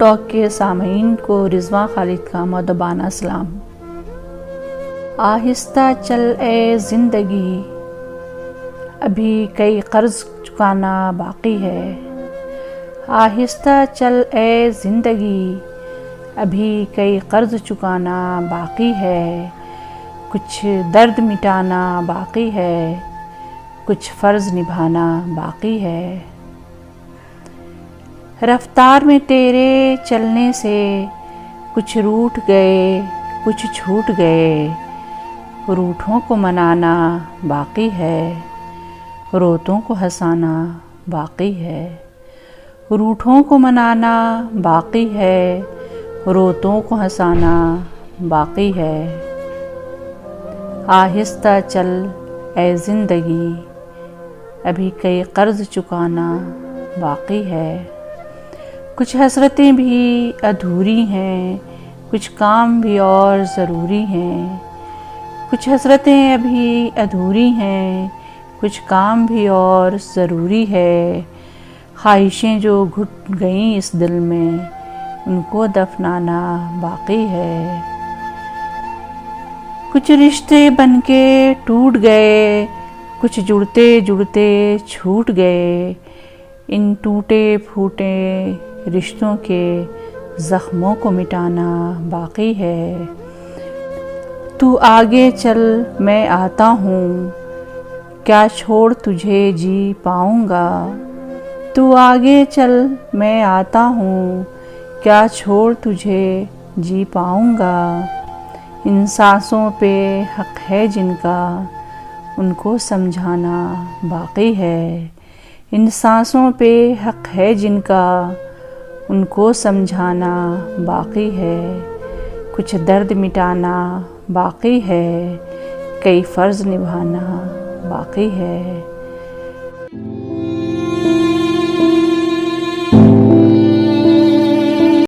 Talk کے سامعین کو رضوان خالد کا مؤدبانہ سلام۔ آہستہ چل اے زندگی، ابھی کئی قرض چکانا باقی ہے۔ آہستہ چل اے زندگی، ابھی کئی قرض چکانا باقی ہے۔ کچھ درد مٹانا باقی ہے، کچھ فرض نبھانا باقی ہے۔ رفتار میں تیرے چلنے سے کچھ روٹھ گئے، کچھ چھوٹ گئے۔ روٹھوں کو منانا باقی ہے، روتوں کو ہنسانا باقی ہے۔ روٹھوں کو منانا باقی ہے، روتوں کو ہنسانا باقی ہے۔ آہستہ چل اے زندگی، ابھی کئی قرض چکانا باقی ہے۔ کچھ حسرتیں بھی ادھوری ہیں، کچھ کام بھی اور ضروری ہیں۔ کچھ حسرتیں ابھی ادھوری ہیں، کچھ کام بھی اور ضروری ہے۔ خواہشیں جو گھٹ گئیں اس دل میں، ان کو دفنانا باقی ہے۔ کچھ رشتے بن کے ٹوٹ گئے، کچھ جڑتے جڑتے چھوٹ گئے۔ ان ٹوٹے پھوٹے رشتوں کے زخموں کو مٹانا باقی ہے۔ تو آگے چل میں آتا ہوں، کیا چھوڑ تجھے جی پاؤں گا۔ تو آگے چل میں آتا ہوں، کیا چھوڑ تجھے جی پاؤں گا۔ ان سانسوں پہ حق ہے جن کا، ان کو سمجھانا باقی ہے۔ ان سانسوں پہ حق ہے جن کا، ان کو سمجھانا باقی ہے۔ کچھ درد مٹانا باقی ہے، کئی فرض نبھانا باقی ہے۔